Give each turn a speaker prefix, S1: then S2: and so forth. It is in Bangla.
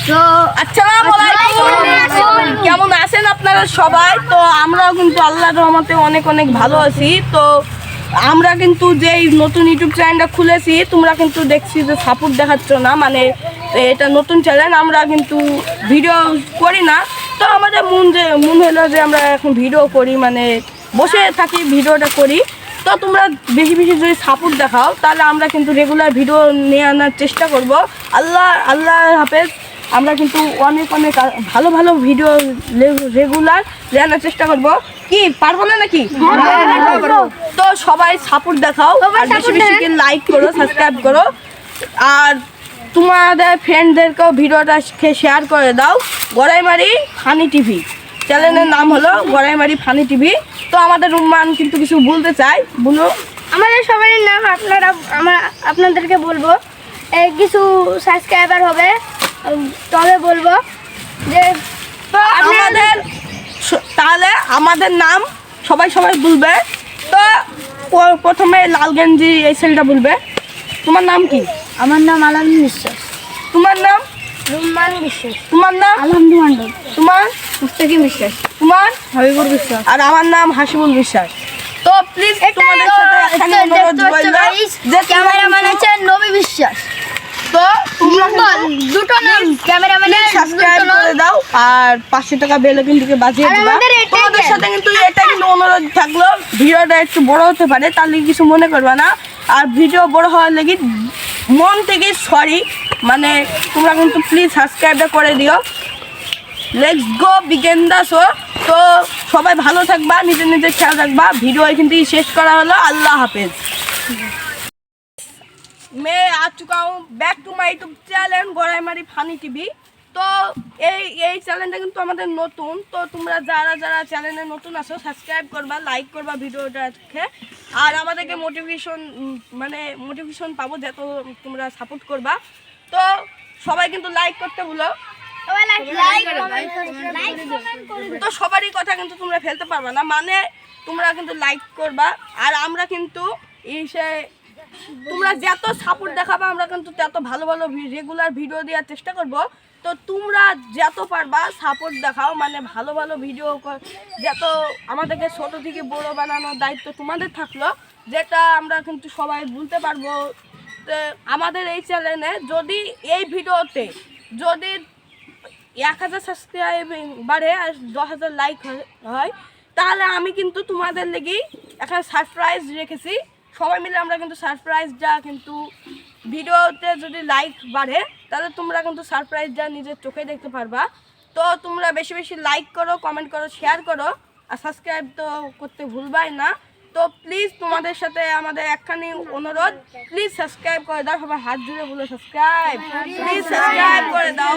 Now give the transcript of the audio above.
S1: তো আসসালামু আলাইকুম, কেমন আছেন আপনারা সবাই? তো আমরাও কিন্তু আল্লাহর রহমতে অনেক অনেক ভালো আছি। তো আমরা কিন্তু যেই নতুন ইউটিউব চ্যানেলটা খুলেছি, তোমরা কিন্তু দেখছি যে সাপোর্ট দেখাচ্ছ না, মানে এটা নতুন চ্যানেল, আমরা কিন্তু ভিডিও করি না। তো আমাদের মন হলো যে আমরা এখন ভিডিও করি, মানে বসে থাকি ভিডিওটা করি। তো তোমরা বেশি বেশি যদি সাপোর্ট দেখাও তাহলে আমরা কিন্তু রেগুলার ভিডিও নিয়ে আনার চেষ্টা করব। আল্লাহ হাফেজ। আমরা কিন্তু অনেক অনেক ভালো ভালো ভিডিও রেগুলার আনার চেষ্টা করব। কি পারবো না নাকি? তো সবাই সাপোর্ট দেখাও, আর বেশি বেশি লাইক করো, সাবস্ক্রাইব করো, আর তোমাদের ফ্রেন্ডদেরকেও ভিডিওটা শেয়ার করে দাও। গড়াইমারি ফানি টিভি চ্যানেলের নাম হলো গড়াইমারি ফানি টিভি। তো আমাদের রুম্মান কিন্তু কিছু বলতে চাই, বলো।
S2: আমাদের সবার নাম আপনাদেরকে বলবো, কিছু সাবস্ক্রাইবার হবে, তবে বলবো যে
S1: তাহলে আমাদের নাম সবাই বলবে। তো প্রথমে লাল গেঞ্জি এই ছেলেটা বলবে। তোমার নাম কি?
S2: আমার নাম আলাম বিশ্বাস।
S1: তোমার নাম?
S2: রুম্মান বিশ্বাস।
S1: তোমার নাম?
S2: আলহামদুল মন্ডল।
S1: তোমার?
S2: মুস্তাকিম বিশ্বাস।
S1: তোমার?
S2: হাবিবুর বিশ্বাস।
S1: আর আমার নাম হাসিবুল বিশ্বাস। তো প্লিজ তোমাদের সাথে একখানে অনুরোধ রইল যে
S2: ক্যামেরাম্যান আছে নবী বিশ্বাস।
S1: তো তোমরা
S2: দুটো নাম ক্যামেরাম্যানের
S1: সাবস্ক্রাইব করে দাও, আর 500 টাকা বেল কিন্তু বাজিয়ে দিবা। তোমাদের সাথে কিন্তু এটা কিন্তু অনুরোধ থাকলো, ভিডিওটা একটু বড় হতে পারে, তাহলে কিছু মনে করবে না। আর ভিডিও বড় হওয়ার লাগি মন থেকে সরি, মানে তোমরা কিন্তু প্লিজ সাবস্ক্রাইবটা করে দিও। Let's go begin the show. তো সবাই ভালো থাকবা, নিজের খেয়াল রাখবা। ভিডিও এখান থেকে শেষ করা হলো। আল্লাহ হাফেজ। मैं आ चुका हूँ back to my YouTube channel Goraimari funny TV. তো এই চ্যানেলটা কিন্তু আমাদের নতুন। তো তোমরা যারা চ্যানেলে নতুন আছো সাবস্ক্রাইব করবা, লাইক করবা ভিডিওটা দেখে, আর আমাদেরকে মোটিভেশন পাবো যত তোমরা সাপোর্ট করবা। তো সবাই কিন্তু লাইক করতে ভুলো। তো সবারই কথা কিন্তু তোমরা ফেলতে পারবা না, মানে তোমরা কিন্তু লাইক করবা। আর আমরা কিন্তু তোমরা যত সাপোর্ট দেখাবা আমরা কিন্তু তত ভালো ভালো রেগুলার ভিডিও দেওয়ার চেষ্টা করব। তো তোমরা যত পারবা সাপোর্ট দেখাও, মানে ভালো ভালো ভিডিও যত আমাদেরকে ছোট থেকে বড় বানানোর দায়িত্ব তোমাদের থাকলো, যেটা আমরা কিন্তু সবাই বলতে পারবো। তো আমাদের এই চ্যানেলে যদি এই ভিডিওতে যদি 1000 সাবস্ক্রাইব বাড়ে আর 10,000 লাইক হয়, তাহলে আমি কিন্তু তোমাদের লেগেই একটা সারপ্রাইজ রেখেছি। সবাই মিলে আমরা কিন্তু সারপ্রাইজটা কিন্তু ভিডিওতে যদি লাইক বাড়ে তাহলে তোমরা কিন্তু সারপ্রাইজটা নিজের চোখে দেখতে পারবা। তো তোমরা বেশি বেশি লাইক করো, কমেন্ট করো, শেয়ার করো, আর সাবস্ক্রাইব তো করতে ভুলবাই না। তো প্লিজ তোমাদের সাথে আমাদের একখানি অনুরোধ, প্লিজ সাবস্ক্রাইব করে দাও। সবাই হাত জুড়ে বলো সাবস্ক্রাইব, প্লিজ সাবস্ক্রাইব করে দাও।